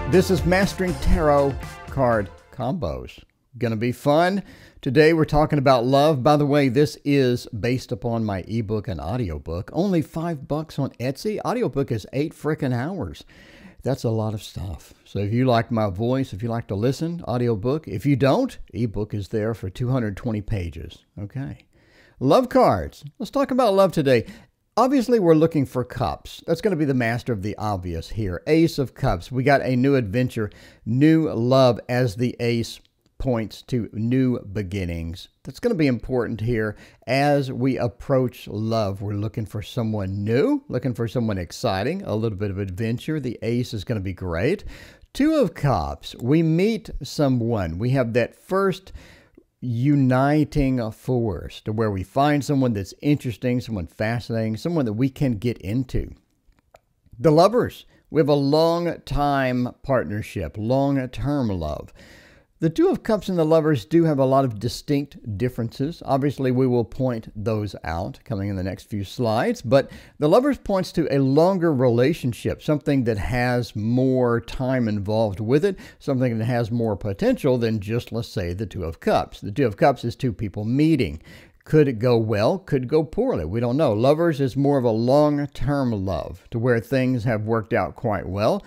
This is Mastering Tarot Card Combos. Gonna be fun. Today we're talking about love. By the way, this is based upon my ebook and audiobook. Only $5 on Etsy. Audiobook is 8 frickin' hours. That's a lot of stuff. So if you like my voice, if you like to listen, audiobook. If you don't, ebook is there for 220 pages. Okay. Love cards. Let's talk about love today. Obviously, we're looking for cups. That's going to be the master of the obvious here. Ace of Cups. We got a new adventure, new love, as the ace points to new beginnings. That's going to be important here as we approach love. We're looking for someone new, looking for someone exciting, a little bit of adventure. The ace is going to be great. Two of Cups. We meet someone. We have that first uniting force to where we find someone that's interesting, someone fascinating, someone that we can get into. The Lovers. We have a long-time partnership, long-term love. The Two of Cups and the Lovers do have a lot of distinct differences. Obviously, we will point those out coming in the next few slides, but the Lovers points to a longer relationship, something that has more time involved with it, something that has more potential than just, let's say, the Two of Cups. The Two of Cups is two people meeting. Could it go well? Could go poorly? We don't know. Lovers is more of a long-term love to where things have worked out quite well,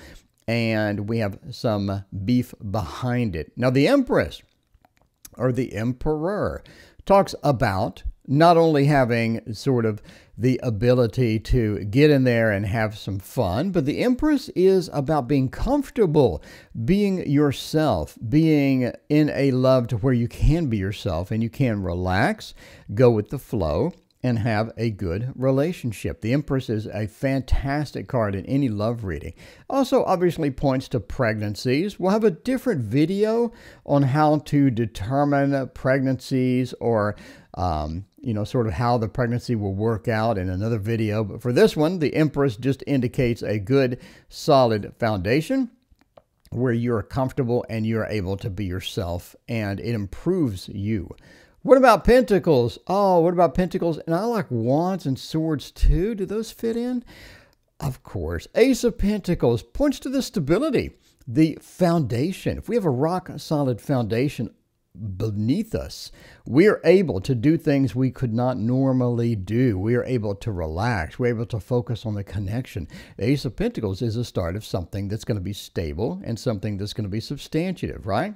and we have some beef behind it. Now, the Empress, or the Emperor, talks about not only having sort of the ability to get in there and have some fun, but the Empress is about being comfortable, being yourself, being in a love to where you can be yourself and you can relax, go with the flow, and have a good relationship. The Empress is a fantastic card in any love reading. Also, obviously points to pregnancies. We'll have a different video on how to determine pregnancies or, sort of how the pregnancy will work out in another video. But for this one, the Empress just indicates a good, solid foundation where you're comfortable and you're able to be yourself, and it improves you. What about Pentacles? Oh, what about Pentacles? And I like Wands and Swords too. Do those fit in? Of course. Ace of Pentacles points to the stability, the foundation. If we have a rock-solid foundation beneath us, we are able to do things we could not normally do. We are able to relax. We're able to focus on the connection. The Ace of Pentacles is a start of something that's going to be stable and something that's going to be substantive, right?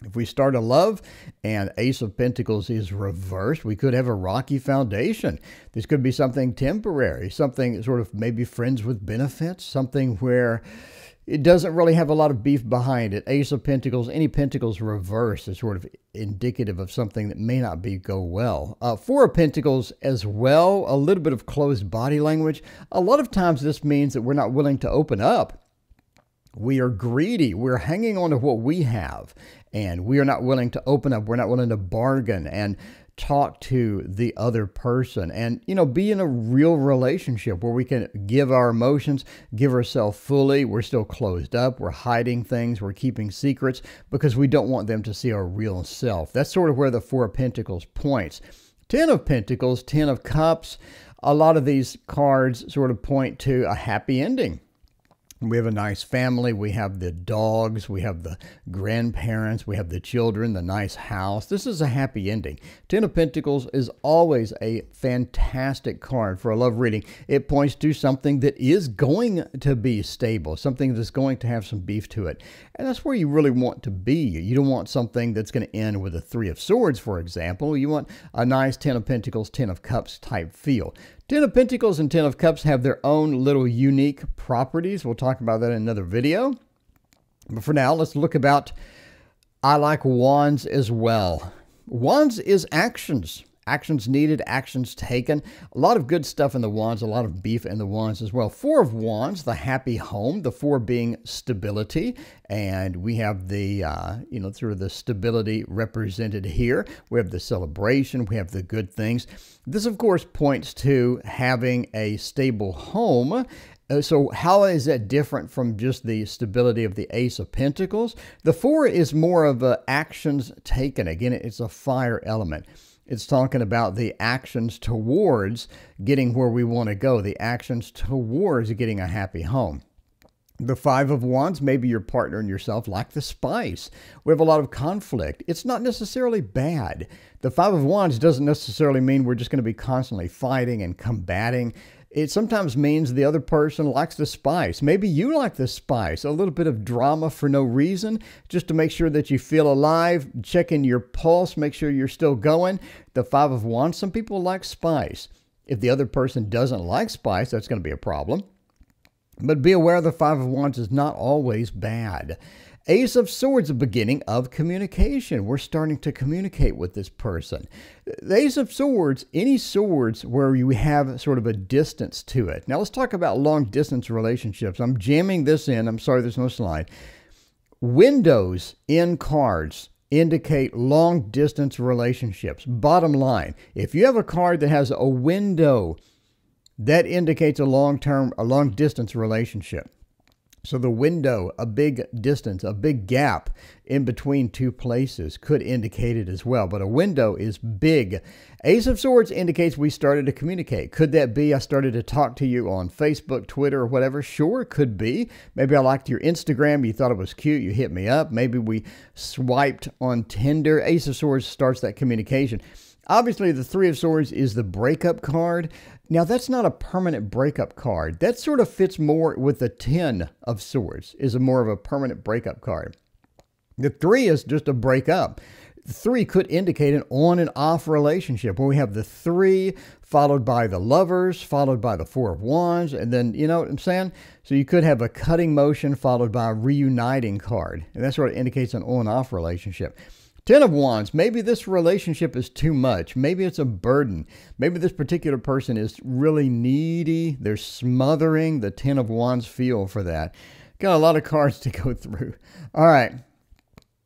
If we start a love and Ace of Pentacles is reversed, we could have a rocky foundation. This could be something temporary, something sort of maybe friends with benefits, something where it doesn't really have a lot of beef behind it. Ace of Pentacles, any Pentacles reversed is sort of indicative of something that may not go well. Four of Pentacles as well, a little bit of closed body language. A lot of times this means that we're not willing to open up. We are greedy. We're hanging on to what we have, and we are not willing to open up. We're not willing to bargain and talk to the other person and, be in a real relationship where we can give our emotions, give ourselves fully. We're still closed up. We're hiding things. We're keeping secrets because we don't want them to see our real self. That's sort of where the Four of Pentacles points. 10 of Pentacles, 10 of Cups. A lot of these cards sort of point to a happy ending. We have a nice family. We have the dogs. We have the grandparents. We have the children, the nice house. This is a happy ending. 10 of Pentacles is always a fantastic card for a love reading. It points to something that is going to be stable, something that's going to have some beef to it. And that's where you really want to be. You don't want something that's going to end with a Three of Swords, for example. You want a nice 10 of Pentacles, 10 of Cups type feel. 10 of Pentacles and 10 of Cups have their own little unique properties. We'll talk about that in another video. But for now, let's look about, I like Wands as well. Wands is actions. Actions needed, actions taken. A lot of good stuff in the Wands, a lot of beef in the Wands as well. Four of Wands, the happy home, the four being stability. And we have the, sort of the stability represented here. We have the celebration, we have the good things. This, of course, points to having a stable home. So how is that different from just the stability of the Ace of Pentacles? The four is more of actions taken. Again, it's a fire element. It's talking about the actions towards getting where we want to go, the actions towards getting a happy home. The Five of Wands, maybe your partner and yourself like the spice. We have a lot of conflict. It's not necessarily bad. The Five of Wands doesn't necessarily mean we're just going to be constantly fighting and combating. It sometimes means the other person likes the spice. Maybe you like the spice, a little bit of drama for no reason, just to make sure that you feel alive, checking your pulse, make sure you're still going. The Five of Wands, some people like spice. If the other person doesn't like spice, that's going to be a problem. But be aware the Five of Wands is not always bad. Ace of Swords, a beginning of communication. We're starting to communicate with this person. The Ace of Swords, any swords where you have sort of a distance to it. Now let's talk about long distance relationships. I'm jamming this in. I'm sorry there's no slide. Windows in cards indicate long distance relationships. Bottom line, if you have a card that has a window, that indicates a long distance relationship. So the window, a big distance, a big gap in between two places could indicate it as well. But a window is big. Ace of Swords indicates we started to communicate. Could that be I started to talk to you on Facebook, Twitter, or whatever? Sure, it could be. Maybe I liked your Instagram. You thought it was cute. You hit me up. Maybe we swiped on Tinder. Ace of Swords starts that communication. Obviously, the Three of Swords is the breakup card. Now, that's not a permanent breakup card. That sort of fits more with the Ten of Swords, is more of a permanent breakup card. The Three is just a breakup. The Three could indicate an on and off relationship where we have the Three followed by the Lovers, followed by the Four of Wands, and then, you know what I'm saying? So you could have a cutting motion followed by a reuniting card. And that sort of indicates an on-off relationship. Ten of Wands, maybe this relationship is too much. Maybe it's a burden. Maybe this particular person is really needy. They're smothering. The Ten of Wands feel for that. Got a lot of cards to go through. All right.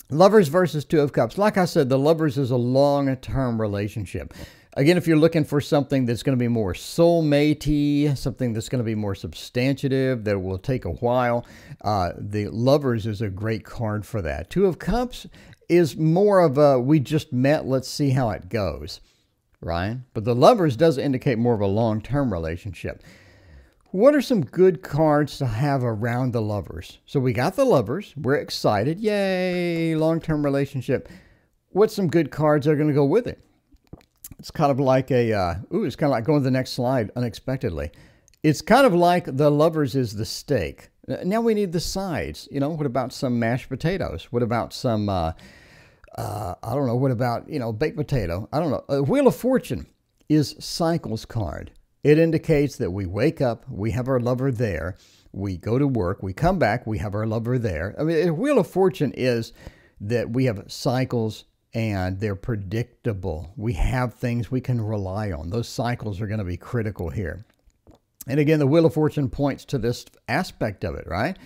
Lovers versus Two of Cups. Like I said, the Lovers is a long-term relationship. Again, if you're looking for something that's going to be more soulmate-y, something that's going to be more substantive, that will take a while, the Lovers is a great card for that. Two of Cups is more of a, we just met, let's see how it goes, right? But the Lovers does indicate more of a long-term relationship. What are some good cards to have around the Lovers? So we got the Lovers. We're excited. Yay, long-term relationship. What's some good cards that are going to go with it? It's kind of like it's kind of like going to the next slide unexpectedly. It's kind of like the Lovers is the steak. Now we need the sides. You know, what about some mashed potatoes? What about some, I don't know, what about, baked potato? I don't know. Wheel of Fortune is Cycles card. It indicates that we wake up, we have our lover there, we go to work, we come back, we have our lover there. I mean, Wheel of Fortune is that we have cycles and they're predictable. We have things we can rely on. Those cycles are going to be critical here. And again, the Wheel of Fortune points to this aspect of it, right?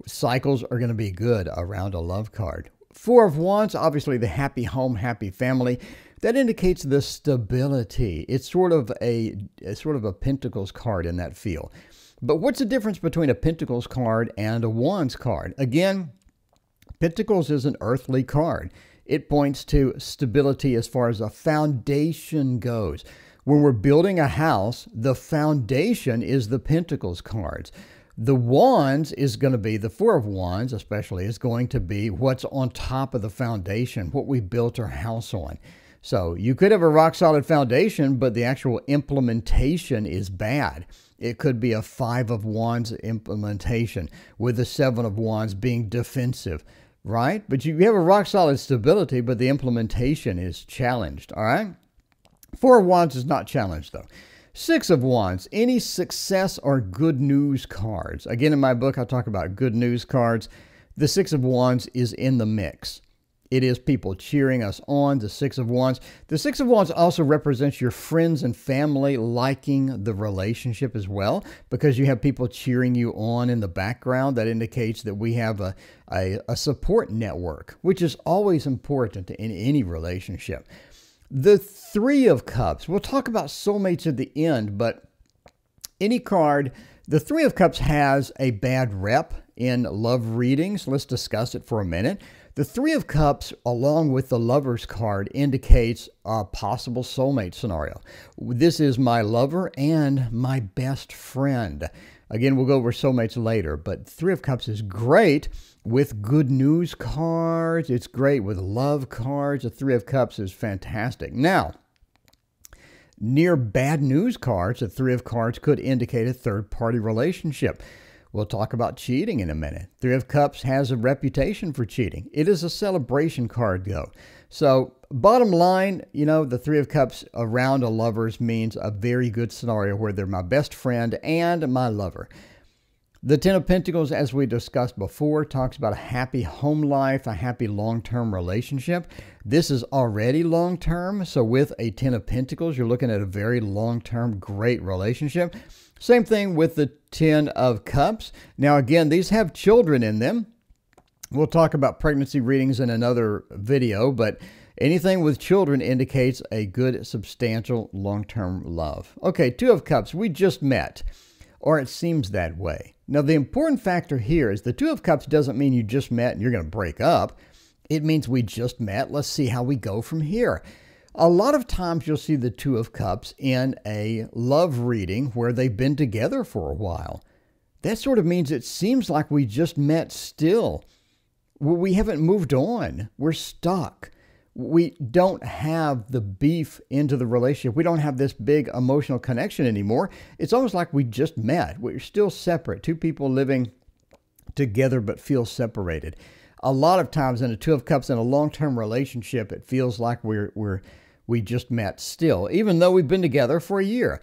Cycles are going to be good around a love card. Four of Wands, obviously the happy home, happy family. That indicates the stability. It's sort of a Pentacles card in that feel. But what's the difference between a Pentacles card and a Wands card? Again, Pentacles is an earthly card. It points to stability as far as a foundation goes. When we're building a house, the foundation is the Pentacles cards. The Wands is going to be, the Four of Wands especially, is going to be what's on top of the foundation, what we built our house on. So you could have a rock solid foundation, but the actual implementation is bad. It could be a Five of Wands implementation with the Seven of Wands being defensive, right? But you have a rock solid stability, but the implementation is challenged, all right? Four of Wands is not challenged, though. Six of Wands, any success or good news cards. Again, in my book, I talk about good news cards. The Six of Wands is in the mix. It is people cheering us on, the Six of Wands. The Six of Wands also represents your friends and family liking the relationship as well, because you have people cheering you on in the background. That indicates that we have a support network, which is always important in any relationship. The Three of Cups. We'll talk about soulmates at the end, but any card, the Three of Cups has a bad rep in love readings. Let's discuss it for a minute. The Three of Cups, along with the Lover's card, indicates a possible soulmate scenario. This is my lover and my best friend. Again, we'll go over soulmates later, but Three of Cups is great with good news cards. It's great with love cards. The Three of Cups is fantastic. Now, near bad news cards, the Three of Cards could indicate a third-party relationship. We'll talk about cheating in a minute. Three of Cups has a reputation for cheating. It is a celebration card, though. So, bottom line, the Three of Cups around a lover's means a very good scenario where they're my best friend and my lover. The Ten of Pentacles, as we discussed before, talks about a happy home life, a happy long-term relationship. This is already long-term, so with a Ten of Pentacles, you're looking at a very long-term, great relationship. Same thing with the Ten of Cups. Now, again, these have children in them. We'll talk about pregnancy readings in another video, but anything with children indicates a good, substantial, long-term love. Okay, Two of Cups, we just met, or it seems that way. Now, the important factor here is the Two of Cups doesn't mean you just met and you're going to break up. It means we just met. Let's see how we go from here. A lot of times you'll see the Two of Cups in a love reading where they've been together for a while. That sort of means it seems like we just met still. We haven't moved on. We're stuck. We don't have the beef into the relationship. We don't have this big emotional connection anymore. It's almost like we just met. We're still separate. Two people living together but feel separated. A lot of times in a Two of Cups in a long-term relationship, it feels like we just met still, even though we've been together for a year.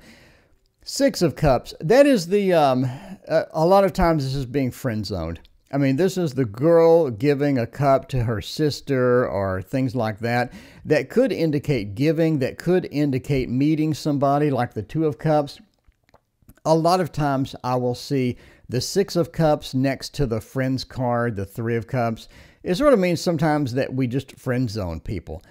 Six of Cups, that is the, a lot of times this is being friend-zoned. I mean, this is the girl giving a cup to her sister or things like that. That could indicate giving, that could indicate meeting somebody like the Two of Cups. A lot of times I will see the Six of Cups next to the friends card, the Three of Cups. It sort of means sometimes that we just friend zone people.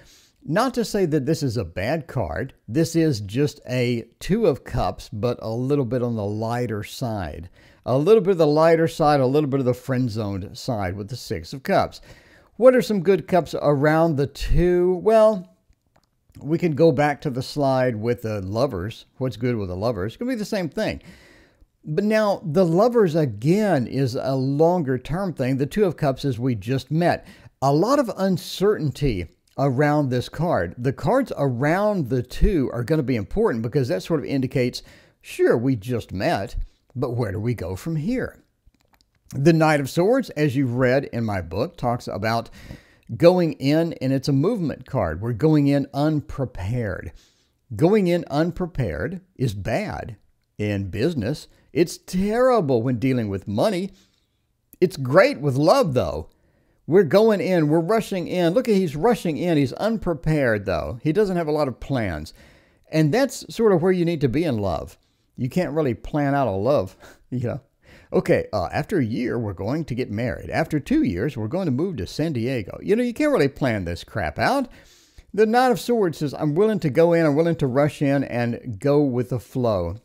Not to say that this is a bad card. This is just a Two of Cups, but a little bit on the lighter side. A little bit of the lighter side, a little bit of the friend-zoned side with the Six of Cups. What are some good cups around the two? Well, we can go back to the slide with the lovers. What's good with the lovers? It's going to be the same thing. But now, the lovers, again, is a longer-term thing. The Two of Cups is we just met. A lot of uncertainty around this card. The cards around the two are going to be important because that sort of indicates, sure, we just met, but where do we go from here? The Knight of Swords, as you've read in my book, talks about going in, and it's a movement card. We're going in unprepared. Going in unprepared is bad in business. It's terrible when dealing with money. It's great with love, though. We're going in, we're rushing in. Look, he's rushing in. He's unprepared, though. He doesn't have a lot of plans. And that's sort of where you need to be in love. You can't really plan out a love, Okay, after a year, we're going to get married. After 2 years, we're going to move to San Diego. You can't really plan this crap out. The Knight of Swords says, I'm willing to go in, I'm willing to rush in and go with the flow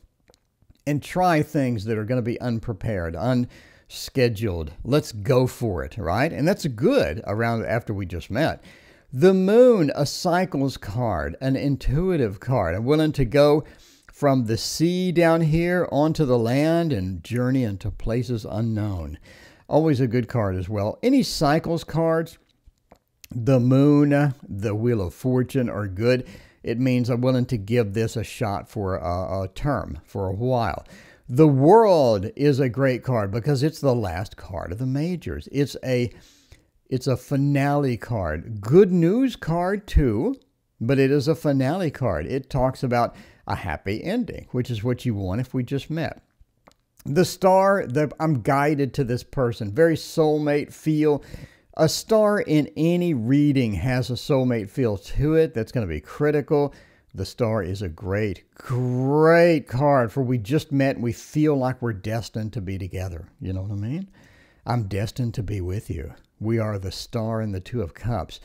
and try things that are going to be unprepared, unscheduled. Let's go for it, right? And that's good around after we just met. The Moon, a cycles card, an intuitive card. I'm willing to go from the sea down here onto the land and journey into places unknown. Always a good card as well. Any cycles cards, the Moon, the Wheel of Fortune are good. It means I'm willing to give this a shot for a term, for a while. The World is a great card because it's the last card of the majors. It's a finale card. Good news card too, but it is a finale card. It talks about a happy ending, which is what you want if we just met. The Star, I'm guided to this person. Very soulmate feel. A star in any reading has a soulmate feel to it. That's going to be critical. The Star is a great, great card for we just met and we feel like we're destined to be together. You know what I mean? I'm destined to be with you. We are the Star and the Two of Cups.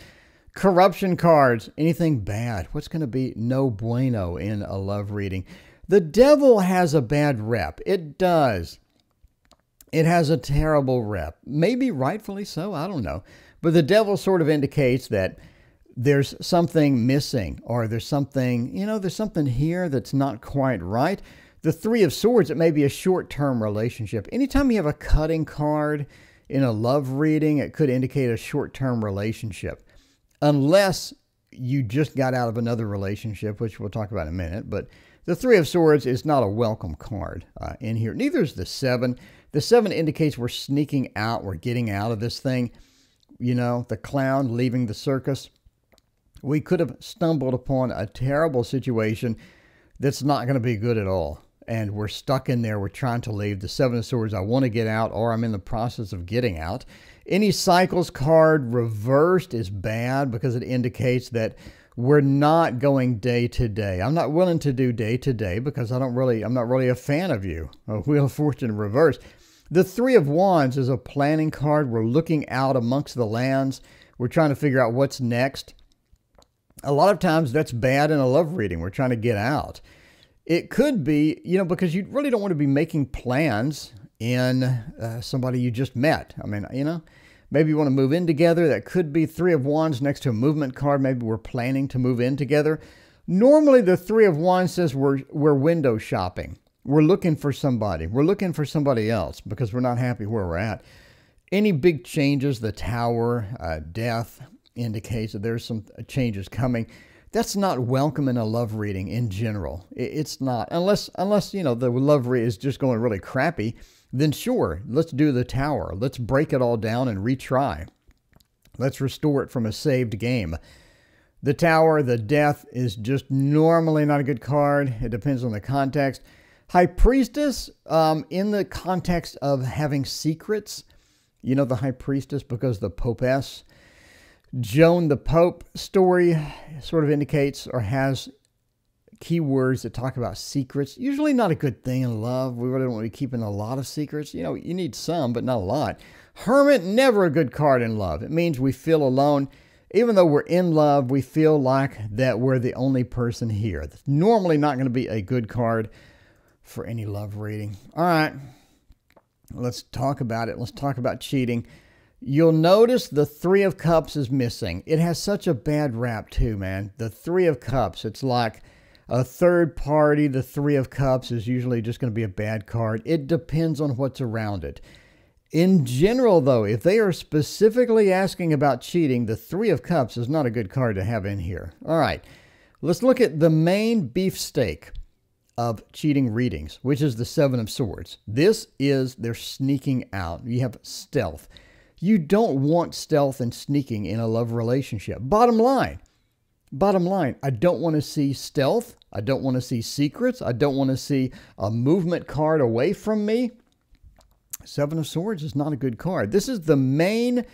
Corruption cards, anything bad. What's going to be no bueno in a love reading? The Devil has a bad rep. It does. It has a terrible rep. Maybe rightfully so, I don't know. But the Devil sort of indicates that there's something missing or there's something, there's something here that's not quite right. The Three of Swords, it may be a short-term relationship. Anytime you have a cutting card in a love reading, it could indicate a short-term relationship. Unless you just got out of another relationship, which we'll talk about in a minute. But the Three of Swords is not a welcome card in here. Neither is the Seven. The Seven indicates we're sneaking out. We're getting out of this thing. You know, the clown leaving the circus. We could have stumbled upon a terrible situation that's not going to be good at all. And we're stuck in there. We're trying to leave. The Seven of Swords, I want to get out, or I'm in the process of getting out. Any cycles card reversed is bad because it indicates that we're not going day to day. I'm not willing to do day to day because I'm not really a fan of you. Wheel of Fortune reversed. The Three of Wands is a planning card. We're looking out amongst the lands. We're trying to figure out what's next. A lot of times that's bad in a love reading. We're trying to get out. It could be, you know, because you really don't want to be making plans in somebody you just met. I mean, you know, maybe you want to move in together. That could be Three of Wands next to a movement card. Maybe we're planning to move in together. Normally, the Three of Wands says we're window shopping. We're looking for somebody. We're looking for somebody else because we're not happy where we're at. Any big changes, the Tower, death indicates that there's some changes coming. That's not welcome in a love reading in general. It's not. Unless you know, the love reading is just going really crappy, then sure, let's do the Tower. Let's break it all down and retry. Let's restore it from a saved game. The Tower, the death, is just normally not a good card. It depends on the context. High Priestess, in the context of having secrets, you know, the High Priestess, because the Popess, Joan the Pope story sort of indicates or has keywords that talk about secrets. Usually not a good thing in love. We really don't want to be keeping a lot of secrets. You know, you need some, but not a lot. Hermit, never a good card in love. It means we feel alone. Even though we're in love, we feel like that we're the only person here. That's normally not going to be a good card for any love reading. All right, let's talk about it. Let's talk about cheating. You'll notice the Three of Cups is missing. It has such a bad rap too, man. The Three of Cups, it's like a third party. The Three of Cups is usually just going to be a bad card. It depends on what's around it. In general, though, if they are specifically asking about cheating, the Three of Cups is not a good card to have in here. All right, let's look at the main beefsteak of cheating readings, which is the Seven of Swords. This is they're sneaking out. You have stealth. You don't want stealth and sneaking in a love relationship. Bottom line, I don't want to see stealth. I don't want to see secrets. I don't want to see a movement card away from me. Seven of Swords is not a good card. This is the main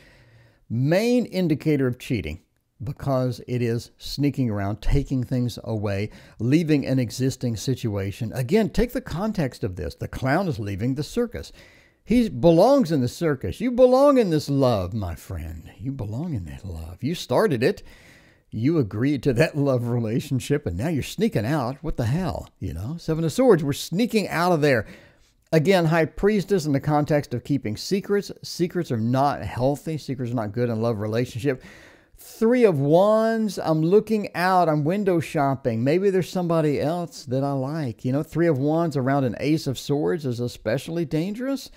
indicator of cheating because it is sneaking around, taking things away, leaving an existing situation. Again, take the context of this. The clown is leaving the circus. He belongs in the circus. You belong in this love, my friend. You belong in that love. You started it. You agreed to that love relationship, and now you're sneaking out. What the hell? You know, Seven of Swords, we're sneaking out of there. Again, High Priestess in the context of keeping secrets. Secrets are not healthy. Secrets are not good in a love relationship. Three of Wands, I'm looking out. I'm window shopping. Maybe there's somebody else that I like. You know, Three of Wands around an Ace of Swords is especially dangerous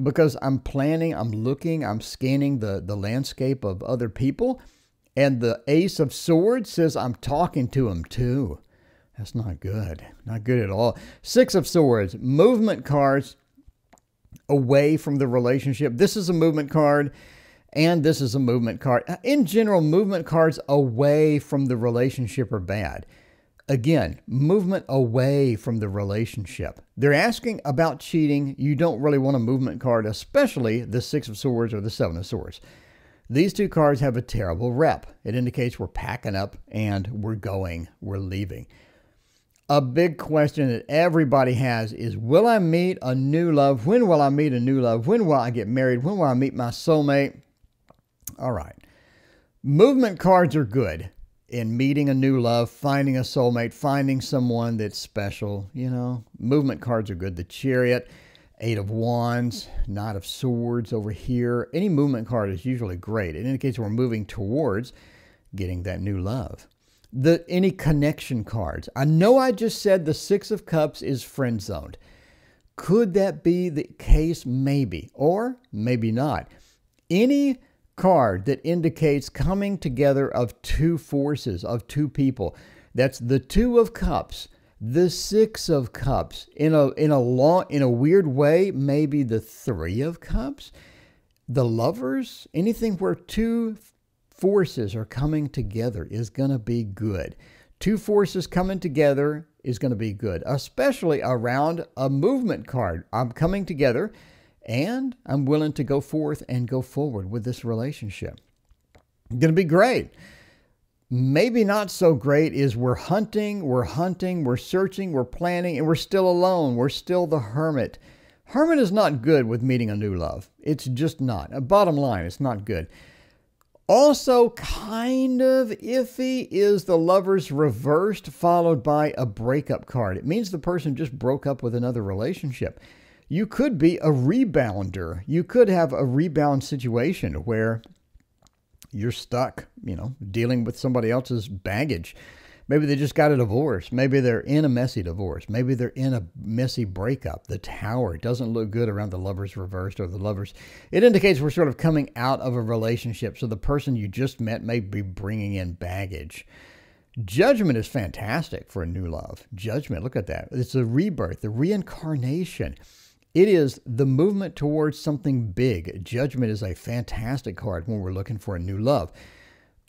because I'm planning, I'm looking, I'm scanning the landscape of other people. And the Ace of Swords says I'm talking to him too. That's not good. Not good at all. Six of Swords, movement cards away from the relationship. This is a movement card, and this is a movement card. In general, movement cards away from the relationship are bad. Again, movement away from the relationship. They're asking about cheating. You don't really want a movement card, especially the Six of Swords or the Seven of Swords. These two cards have a terrible rep. It indicates we're packing up and we're going, we're leaving. A big question that everybody has is, will I meet a new love? When will I meet a new love? When will I get married? When will I meet my soulmate? All right. Movement cards are good in meeting a new love, finding a soulmate, finding someone that's special. You know, movement cards are good. The Chariot, Eight of Wands, Knight of Swords over here. Any movement card is usually great. It indicates we're moving towards getting that new love. Any connection cards. I know I just said the Six of Cups is friend zoned. Could that be the case? Maybe, or maybe not. Any card that indicates coming together of two forces, of two people. That's the Two of Cups, the Six of Cups. In a weird way, maybe the Three of Cups, the Lovers. Anything where two forces are coming together is going to be good. Two forces coming together is going to be good, especially around a movement card. I'm coming together and I'm willing to go forth and go forward with this relationship. Going to be great. Maybe not so great is we're hunting, we're searching, we're planning, and we're still alone. We're still the hermit. Hermit is not good with meeting a new love. It's just not. Bottom line, it's not good. Also, kind of iffy is the Lovers reversed followed by a breakup card. It means the person just broke up with another relationship. You could be a rebounder. You could have a rebound situation where you're stuck, dealing with somebody else's baggage. Maybe they just got a divorce. Maybe they're in a messy divorce. Maybe they're in a messy breakup. The Tower doesn't look good around the Lovers reversed or the Lovers. It indicates we're sort of coming out of a relationship. So the person you just met may be bringing in baggage. Judgment is fantastic for a new love. Judgment, look at that. It's a rebirth, the reincarnation. It is the movement towards something big. Judgment is a fantastic card when we're looking for a new love.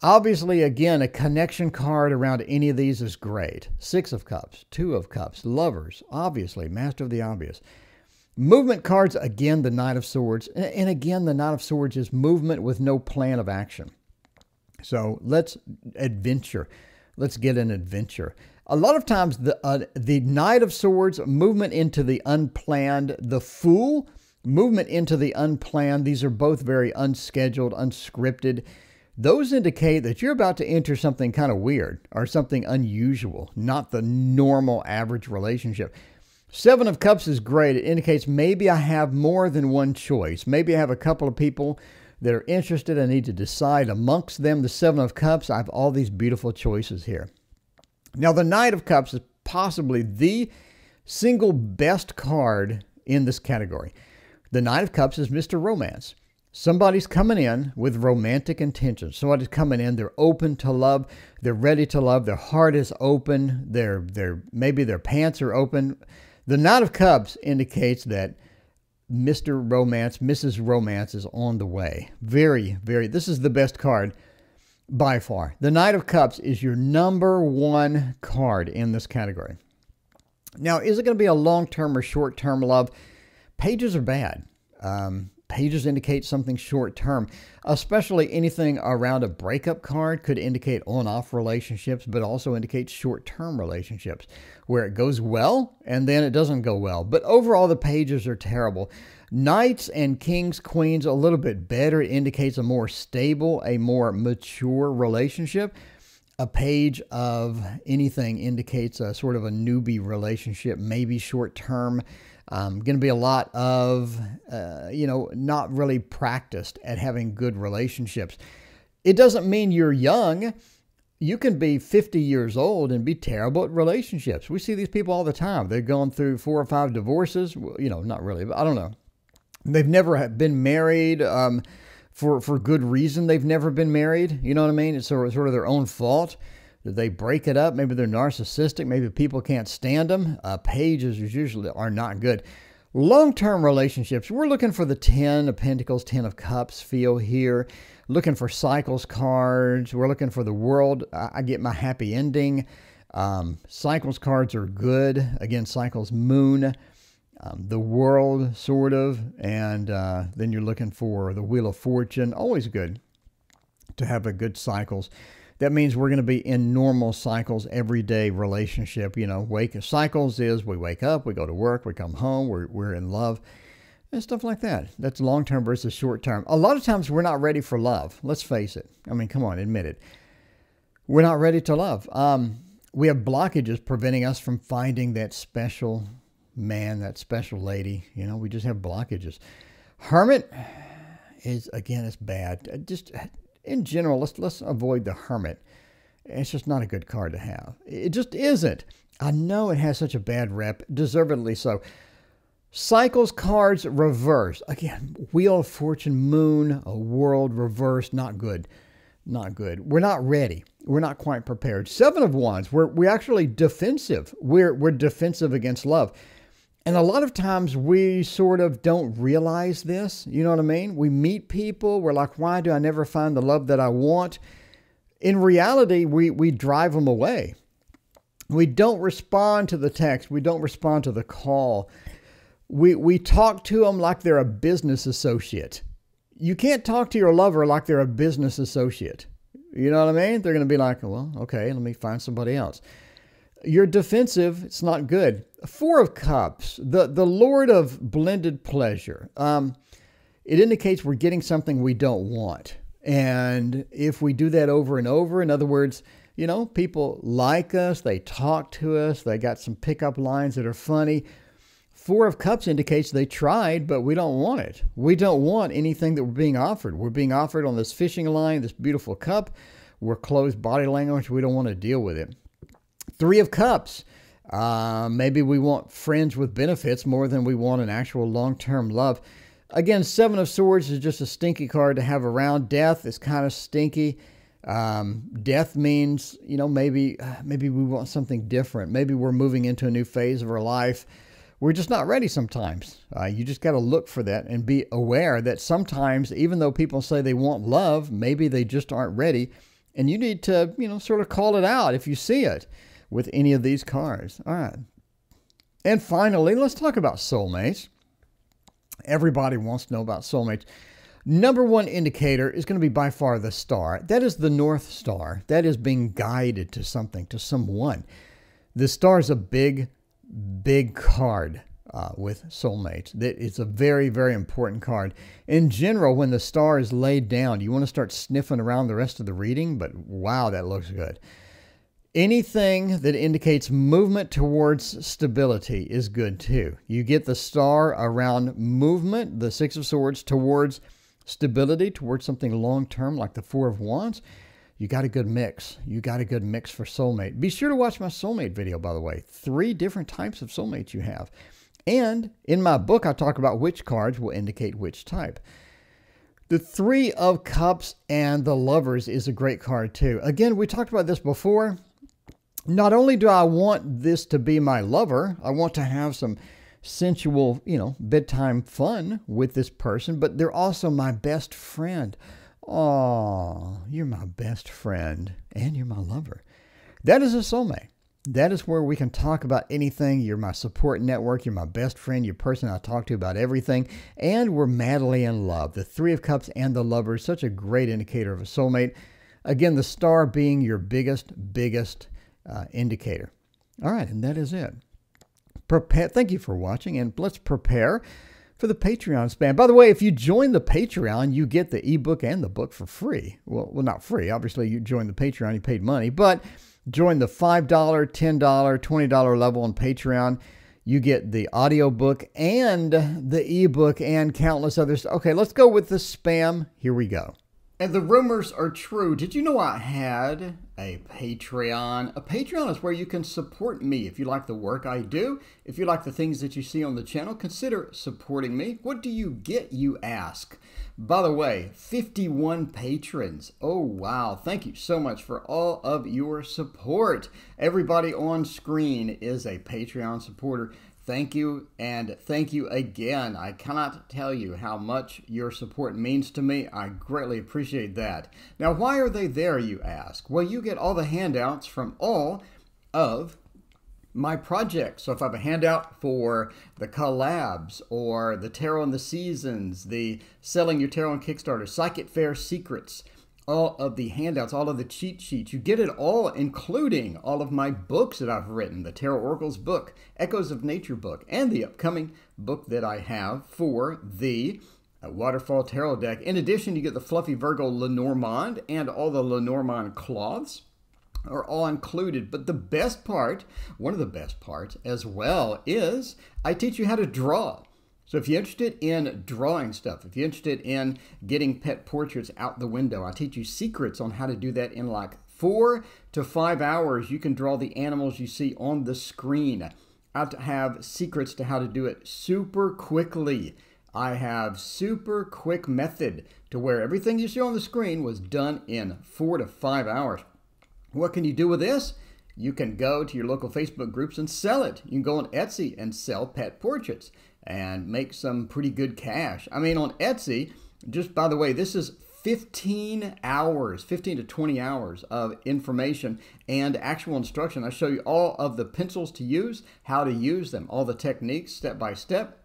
Obviously, again, a connection card around any of these is great. Six of Cups, Two of Cups, Lovers, obviously, Master of the Obvious. Movement cards, again, the Knight of Swords. And again, the Knight of Swords is movement with no plan of action. So let's adventure. Let's get an adventure. A lot of times, the Knight of Swords, movement into the unplanned. The Fool, movement into the unplanned. These are both very unscheduled, unscripted. Those indicate that you're about to enter something kind of weird or something unusual, not the normal average relationship. Seven of Cups is great. It indicates maybe I have more than one choice. Maybe I have a couple of people that are interested. I need to decide amongst them. The Seven of Cups, I have all these beautiful choices here. Now, the Knight of Cups is possibly the single best card in this category. The Knight of Cups is Mr. Romance. Somebody's coming in with romantic intentions. Somebody's coming in, they're open to love, they're ready to love, their heart is open, maybe their pants are open. The Knight of Cups indicates that Mr. Romance, Mrs. Romance is on the way. This is the best card by far. The Knight of Cups is your number one card in this category. Now, is it going to be a long-term or short-term love? Pages are bad. Pages indicate something short-term, especially anything around a breakup card could indicate on-off relationships, but also indicate short-term relationships where it goes well and then it doesn't go well. But overall, the pages are terrible. Knights and Kings, Queens, a little bit better. It indicates a more stable, a more mature relationship. A page of anything indicates a sort of a newbie relationship, maybe short-term. Going to be a lot of, not really practiced at having good relationships. It doesn't mean you're young. You can be 50 years old and be terrible at relationships. We see these people all the time. They've gone through 4 or 5 divorces. Not really, but I don't know. They've never been married for good reason. They've never been married. You know what I mean? It's sort of their own fault. They break it up. Maybe they're narcissistic. Maybe people can't stand them. Pages usually are not good. Long-term relationships, we're looking for the 10 of Pentacles, 10 of Cups feel here. Looking for Cycles cards. We're looking for the World. I get my happy ending. Cycles cards are good. Again, Cycles, Moon. The World, sort of. And then you're looking for the Wheel of Fortune. Always good to have a good Cycles. That means we're going to be in normal cycles, everyday relationship. Cycles is we wake up, we go to work, we come home, we're in love, and stuff like that. That's long-term versus short-term. A lot of times we're not ready for love. Let's face it. I mean, come on, admit it. We're not ready to love. We have blockages preventing us from finding that special man, that special lady. We just have blockages. Hermit is, again, it's bad. Just in general, let's avoid the Hermit. It's just not a good card to have. It just isn't. I know it has such a bad rep, deservedly so. Cycles cards reverse. Again, Wheel of Fortune, Moon, a World reverse, not good. Not good. We're not ready. We're not quite prepared. Seven of Wands, we're actually defensive. We're defensive against love. And a lot of times we sort of don't realize this. You know what I mean? We meet people. We're like, why do I never find the love that I want? In reality, we drive them away. We don't respond to the text. We don't respond to the call. We talk to them like they're a business associate. You can't talk to your lover like they're a business associate. You know what I mean? They're going to be like, well, okay, let me find somebody else. You're defensive. It's not good. Four of Cups, the Lord of blended pleasure. It indicates we're getting something we don't want. And if we do that over and over, in other words, you know, people like us, they talk to us, they got some pickup lines that are funny. Four of Cups indicates they tried, but we don't want it. We don't want anything that we're being offered. We're being offered on this fishing line, this beautiful cup. We're closed body language. We don't want to deal with it. Three of Cups. Maybe we want friends with benefits more than we want an actual long-term love. Again, Seven of Swords is just a stinky card to have around. Death is kind of stinky. Death means, you know, maybe we want something different. Maybe we're moving into a new phase of our life. We're just not ready sometimes. You just got to look for that and be aware that sometimes, even though people say they want love, maybe they just aren't ready. And you need to, you know, sort of call it out if you see it with any of these cards. All right. And finally, let's talk about soulmates. Everybody wants to know about soulmates. Number one indicator is going to be by far the star. That is the North Star. That is being guided to something, to someone. The star is a big card with soulmates. It's a very, very important card. In general, when the star is laid down, you want to start sniffing around the rest of the reading, but wow, that looks good. Anything that indicates movement towards stability is good too. You get the star around movement, the Six of Swords, towards stability, towards something long-term like the Four of Wands. You got a good mix. You got a good mix for soulmate. Be sure to watch my soulmate video, by the way. 3 different types of soulmates you have. And in my book, I talk about which cards will indicate which type. The Three of Cups and the Lovers is a great card too. Again, we talked about this before. Not only do I want this to be my lover, I want to have some sensual, you know, bedtime fun with this person, but they're also my best friend. Oh, you're my best friend and you're my lover. That is a soulmate. That is where we can talk about anything. You're my support network. You're my best friend. You're the person I talk to about everything. And we're madly in love. The Three of Cups and the Lover is such a great indicator of a soulmate. Again, the star being your biggest indicator. All right, and that is it. Thank you for watching, and let's prepare for the Patreon spam. By the way, if you join the Patreon, you get the ebook and the book for free. Well, not free. Obviously, you joined the Patreon, you paid money, but join the $5, $10, $20 level on Patreon. You get the audiobook and the ebook and countless others. Okay, let's go with the spam. Here we go. And the rumors are true. Did you know I had a Patreon? A Patreon is where you can support me. If you like the work I do, if you like the things that you see on the channel, consider supporting me. What do you get, you ask? By the way, 51 patrons. Oh, wow. Thank you so much for all of your support. Everybody on screen is a Patreon supporter. Thank you, and thank you again. I cannot tell you how much your support means to me. I greatly appreciate that. Now, why are they there, you ask? Well, you get all the handouts from all of my projects. So if I have a handout for the collabs or the Tarot and the Seasons, the Selling Your Tarot on Kickstarter, Psychic Fair Secrets, all of the handouts, all of the cheat sheets. You get it all, including all of my books that I've written, the TarotOracle's book, Echoes of Nature book, and the upcoming book that I have for the Waterfall Tarot deck. In addition, you get the Fluffy Virgo Lenormand and all the Lenormand cloths are all included. But the best part, one of the best parts as well, is I teach you how to draw. So if you're interested in drawing stuff, if you're interested in getting pet portraits out the window, I teach you secrets on how to do that in like 4 to 5 hours, you can draw the animals you see on the screen. I have secrets to how to do it super quickly. I have super quick method to where everything you see on the screen was done in 4 to 5 hours. What can you do with this? You can go to your local Facebook groups and sell it. You can go on Etsy and sell pet portraits and make some pretty good cash. I mean, on Etsy, just by the way, this is 15 hours, 15 to 20 hours of information and actual instruction. I show you all of the pencils to use, how to use them, all the techniques step by step.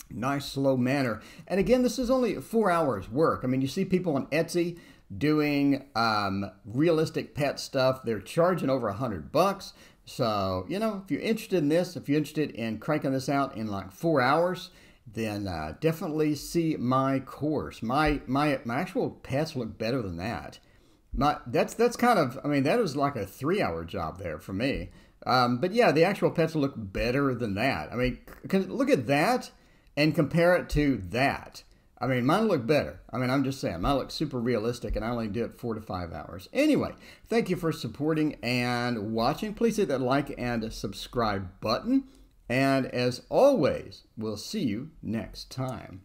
Nice, slow manner. And again, this is only 4 hours work. I mean, you see people on Etsy doing realistic pet stuff. They're charging over $100. So, you know, if you're interested in this, if you're interested in cranking this out in like 4 hours, then definitely see my course. My actual pets look better than that. That's kind of, I mean, that was like a 3-hour job there for me. But yeah, the actual pets look better than that. I mean, look at that and compare it to that. I mean, mine look better. I mean, I'm just saying, mine look super realistic, and I only do it 4 to 5 hours. Anyway, thank you for supporting and watching. Please hit that like and subscribe button. And as always, we'll see you next time.